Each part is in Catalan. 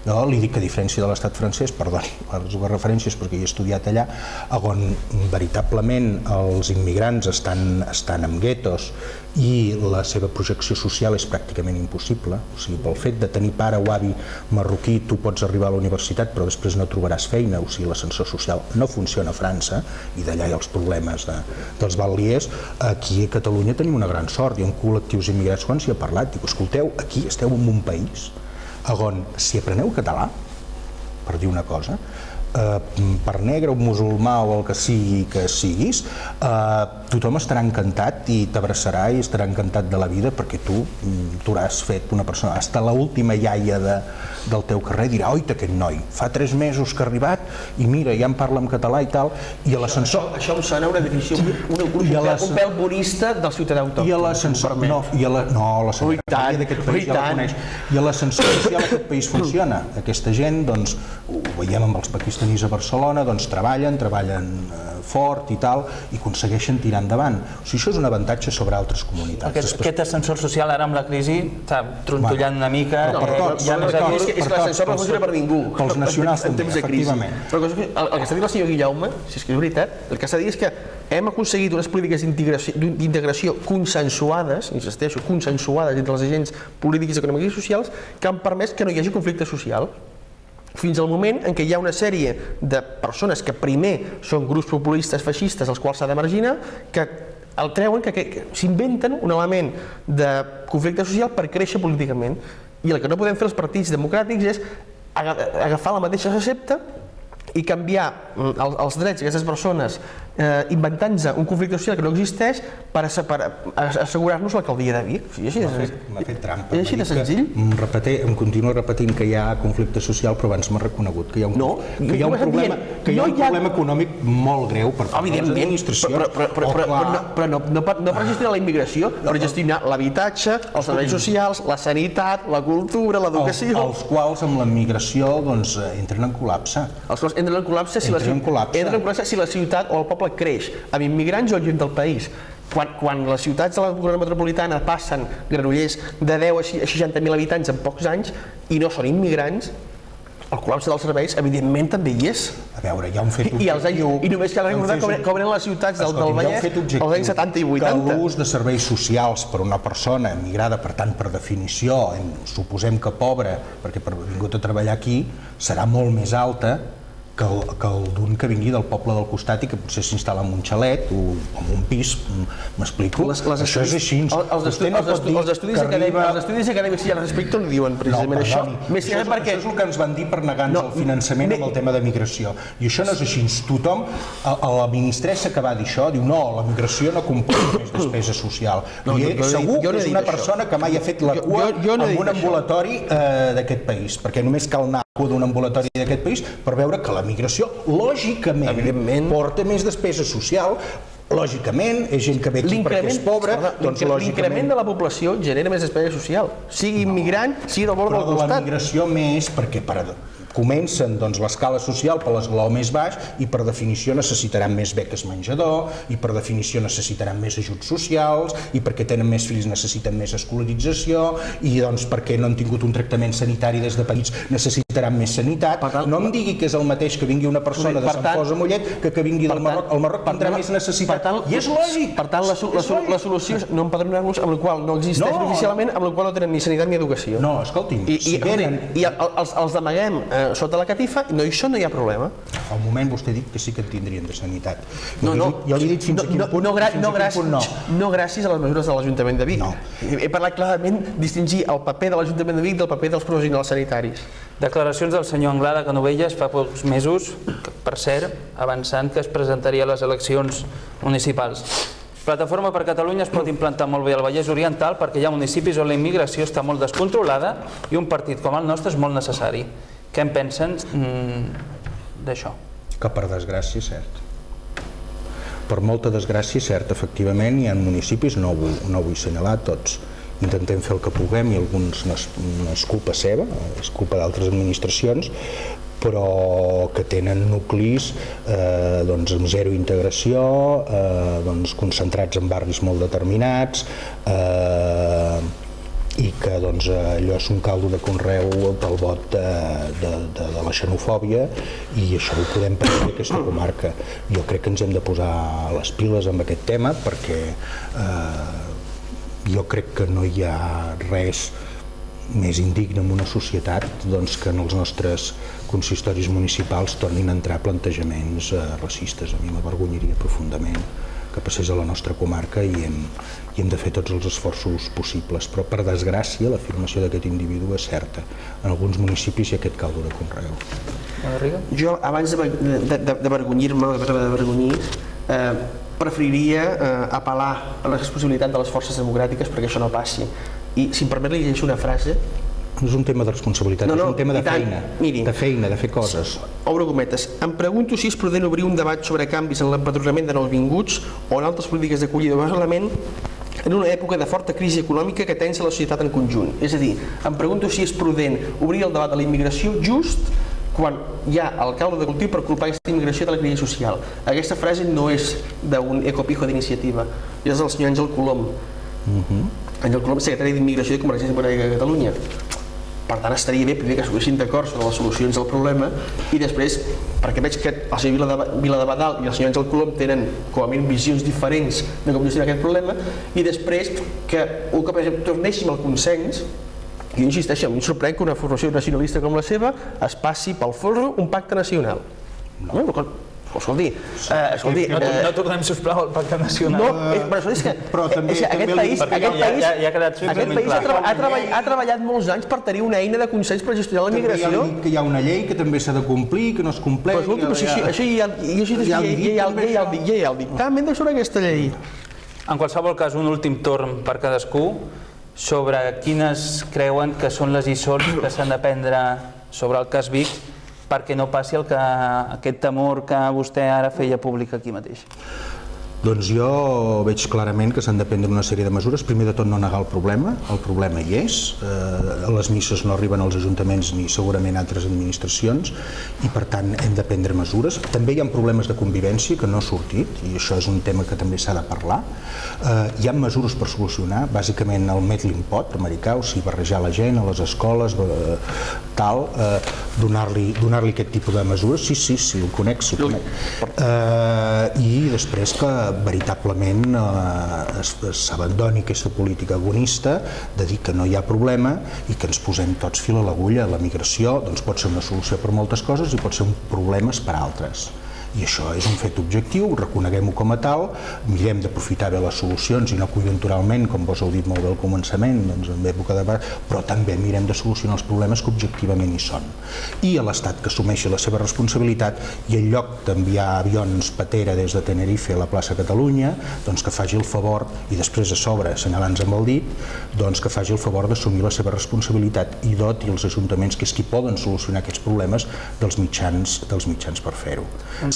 Jo li dic que a diferència de l'estat francès, perdoni les dues referències perquè hi he estudiat allà, on veritablement els immigrants estan en guetos i la seva projecció social és pràcticament impossible, o sigui, pel fet de tenir pare o avi marroquí tu pots arribar a la universitat però després no trobaràs feina, o sigui, l'ascensor social no funciona a França i d'allà hi ha els problemes dels banlieues. Aquí a Catalunya tenim una gran sort, hi ha col·lectius immigrats quan s'hi ha parlat, dic, escolteu, aquí esteu en un país on si apreneu català, per dir una cosa, per negre o musulmà o el que sigui que siguis, tothom estarà encantat i t'abraçarà i estarà encantat de la vida perquè tu t'hauràs fet una persona, hasta l'última iaia del teu carrer dirà, oita aquest noi, fa 3 mesos que ha arribat i mira, ja em parla en català i tal, i a l'ascensor... Això em sona una definició, un pèl bonista del ciutadà autòcton. I a l'ascensor... No, la secretaria d'aquest país ja la coneix. I a l'ascensor social aquest país funciona. Aquesta gent, doncs, ho veiem amb els pakistanis a Barcelona, doncs treballen fort i tal, i aconsegueixen tirar endavant. O sigui, això és un avantatge sobre altres comunitats. Aquest ascensor social ara amb la crisi està trontollant una mica... És que l'ascensor no funciona per ningú. Pels nacionals també, efectivament. Però el que està dient el senyor Guillaume, si és que és veritat, el que s'ha de dir és que hem aconseguit unes polítiques d'integració consensuades, insisteixo, consensuades entre els agents polítics, econòmics i socials, que han permès que no hi hagi conflicte social. Fins al moment en què hi ha una sèrie de persones que primer són grups populistes feixistes als quals s'ha de marginar, que el treuen, que s'inventen un element de conflicte social per créixer políticament. I el que no podem fer els partits democràtics és agafar la mateixa recepta i canviar els drets d'aquestes persones inventant-se un conflicte social que no existeix per assegurar-nos l'alcaldia de Vic. M'ha fet trampa. És així de senzill? Em continua repetint que hi ha conflicte social, però abans m'ha reconegut que hi ha un problema econòmic molt greu per part de les administracions. Però no per gestionar la immigració, per gestionar l'habitatge, els serveis socials, la sanitat, la cultura, l'educació... Els quals amb la immigració entren en col·lapse. Els quals entren en col·lapse si la ciutat o el poble creix amb immigrants o lluny del país. Quan les ciutats de la zona metropolitana passen Granollers de 10 a 60.000 habitants en pocs anys i no són immigrants, el col·lapse dels serveis evidentment també hi és. A veure, hi ha un fet objectiu... I només cal recordar com eren les ciutats del Vallès als anys 70 i 80. Que l'ús de serveis socials per una persona emigrada, per tant, per definició, suposem que pobra, perquè ha vingut a treballar aquí, serà molt més alta que el d'un que vingui del poble del costat i que potser s'instal·la en un xalet o en un pis, m'explico? Això és així. Els estudis acadèmics ja respecte no diuen precisament això. Això és el que ens van dir per negar-nos el finançament amb el tema de migració. I això no és així. Tothom, la ministressa que va dir això, diu no, la migració no comporta més despesa social. Segur que és una persona que mai ha fet la cua en un ambulatori d'aquest país, perquè només cal anar d'un ambulatori d'aquest país per veure que la migració, lògicament, porta més despesa social, lògicament, és gent que ve aquí perquè és pobra, doncs lògicament... L'increment de la població genera més despesa social, sigui immigrant, sigui del bord del costat. Però de la migració més, perquè comencen l'escala social per l'esglaó més baix i per definició necessitaran més beques menjador i per definició necessitaran més ajuts socials i perquè tenen més fills necessiten més escolarització i doncs perquè no han tingut un tractament sanitari des de petits necessitaran més sanitat. No em digui que és el mateix que vingui una persona de Sant Fos a Mollet que vingui del Marroc. El Marroc tindrà més necessitat i és lògic. Per tant, la solució és no empadronar-los amb el qual no existeix oficialment, amb el qual no tenen ni sanitat ni educació. No, escolti'm, si venen... I els amaguem sota la catifa, no, això no hi ha problema. Al moment vostè ha dit que sí que en tindrien de sanitat. Jo li he dit fins a quin punt no gràcies a les mesures de l'Ajuntament de Vic. He parlat clarament distingir el paper de l'Ajuntament de Vic del paper dels professionals sanitaris. Declaracions del senyor Anglada Canovelles fa pocs mesos, per cert, avançant que es presentaria a les eleccions municipals. Plataforma per Catalunya es pot implantar molt bé al Vallès Oriental perquè hi ha municipis on la immigració està molt descontrolada i un partit com el nostre és molt necessari. Què en pensen d'això? Que per desgràcia és cert. Per molta desgràcia és cert, efectivament, hi ha municipis, no vull assenyalar tots, intentem fer el que puguem i alguns no és culpa seva, és culpa d'altres administracions, però que tenen nuclis amb zero integració, concentrats en barris molt determinats, i que allò és un caldo de conreu pel vot de la xenofòbia, i això ho podem prendre a aquesta comarca. Jo crec que ens hem de posar les piles amb aquest tema, perquè jo crec que no hi ha res més indigne en una societat que en els nostres consistoris municipals tornin a entrar plantejaments racistes. A mi m'avergonyaria profundament que passés a la nostra comarca, i hem de fer tots els esforços possibles, però per desgràcia l'afirmació d'aquest individu és certa. En alguns municipis hi ha aquest caldo de conreu. Jo, abans d'avergonyir-me, preferiria apel·lar a la responsabilitat de les forces democràtiques perquè això no passi. I, si em permet, li llegeixo una frase. No és un tema de responsabilitat, és un tema de feina, de fer coses. Obro cometes. Em pregunto si és prudent obrir un debat sobre canvis en l'empadronament de nouvinguts o en altres polítiques d'acollida o arrelament en una època de forta crisi econòmica que tensa la societat en conjunt. És a dir, em pregunto si és prudent obrir el debat de la immigració just quan hi ha el caldo de cultiu per culpar aquesta immigració de la crisi social. Aquesta frase no és d'un ecopijo d'iniciativa, és del senyor Àngel Colom. Àngel Colom, secretari d'Immigració de Convergència Democràtica de Catalunya. Per tant, estaria bé primer que s'haguessin d'acord sobre les solucions del problema, i després, perquè veig que el senyor Viladebadal i el senyor Àngel Colom tenen com a mínim visions diferents de com gestionar aquest problema, i després que un cop tornéssim al consens, i jo insisteixo, em sorprèn que una formació nacionalista com la seva es passi pel forro un pacte nacional. Escolti, no tornem, sisplau, al pacte nacional. No, però és que aquest país ha treballat molts anys per tenir una eina de consens per gestionar la migració. Ja que hi ha una llei que també s'ha de complir, que no es compleix. Però escolti, això ja hi ha el dictamen sobre aquesta llei. En qualsevol cas, un últim torn per cadascú sobre quines creuen que són les lliçons que s'han de prendre sobre el cas Vic perquè no passi aquest temor que vostè ara feia públic aquí mateix. Doncs jo veig clarament que s'han de prendre una sèrie de mesures. Primer de tot, no negar el problema hi és, les misses no arriben als ajuntaments ni segurament a altres administracions, i per tant hem de prendre mesures. També hi ha problemes de convivència que no ha sortit, i això és un tema que també s'ha de parlar. Hi ha mesures per solucionar, bàsicament el melting pot americà, o sigui, barrejar la gent a les escoles, donar-li aquest tipus de mesures. Sí, ho conec. I després que veritablement s'abandoni aquesta política agonista de dir que no hi ha problema i que ens posem tots fil a l'agulla. La migració pot ser una solució per moltes coses i pot ser un problema per altres. I això és un fet objectiu, reconeguem-ho com a tal, mirem d'aprofitar bé les solucions i no conjunturalment, com vos heu dit molt bé al començament, en època de... però també mirem de solucionar els problemes que objectivament hi són. I a l'Estat que assumeixi la seva responsabilitat, i en lloc d'enviar avions patera des de Tenerife a la plaça Catalunya, que faci el favor, i després a sobre, assenyalant-nos amb el dit, que faci el favor d'assumir la seva responsabilitat i doti els ajuntaments, que és qui poden solucionar aquests problemes, dels mitjans per fer-ho.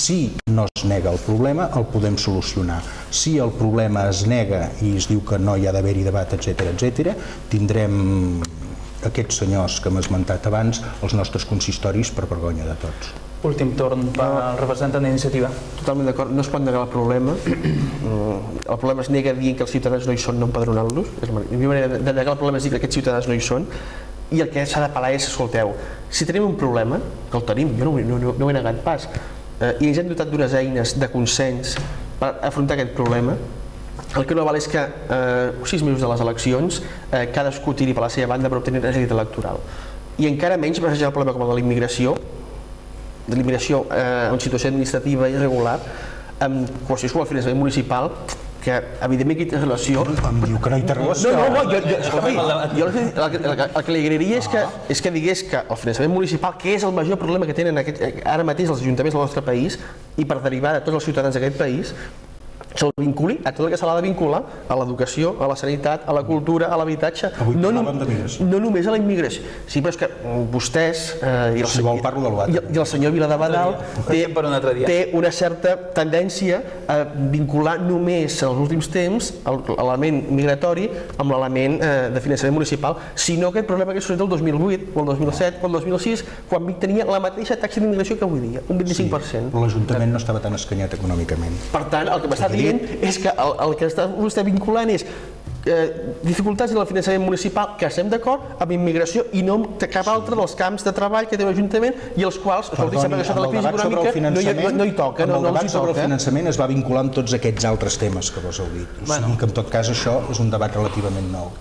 Si no es nega el problema, el podem solucionar. Si el problema es nega i es diu que no hi ha d'haver-hi debat, etc., tindrem aquests senyors que hem esmentat abans als nostres consistoris per vergonya de tots. Últim torn pel representant d'Iniciativa. Totalment d'acord, no es pot negar el problema. El problema es nega dient que els ciutadans no hi són, no empadronar-los. La millor manera de negar el problema és dir que aquests ciutadans no hi són. I el que s'ha d'apel·lar és, escolteu, si tenim un problema, que el tenim, jo no ho he negat pas, i ens hem dotat d'unes eines de consens per afrontar aquest problema, el que no val és que 6 mesos de les eleccions cadascú tiri per la seva banda per obtenir rèdit electoral. I encara menys barrejar el problema com el de l'immigració en situació administrativa irregular, amb qüestions com el finançament municipal, que evidentment que hi té relació. Em diu que no hi té relació. Jo el que li agrairia és que digués que el finançament municipal, que és el major problema que tenen ara mateix els ajuntaments del nostre país, i per derivar de tots els ciutadans d'aquest país, se'l vinculi a tot el que se l'ha de vincular, a l'educació, a la sanitat, a la cultura, a l'habitatge, no només a la immigració. Sí, però és que vostès i el senyor Viladebadal té una certa tendència a vincular només en els últims temps l'element migratori amb l'element de finançament municipal, sinó aquest problema que sortit el 2008, o el 2007, o el 2006, quan Vic tenia la mateixa taxa d'immigració que avui dia, un 25%. Però l'Ajuntament no estava tan escanyat econòmicament. Per tant, el que m'està dient és que el que està vostè vinculant és dificultats en el finançament municipal, que estem d'acord, amb immigració i no amb cap altre dels camps de treball que té l'Ajuntament i els quals, escolti, sembla que això de la crisi econòmica no hi toca. Amb el debat sobre el finançament es va vincular amb tots aquests altres temes que vos heu dit. O sigui que en tot cas això és un debat relativament nou.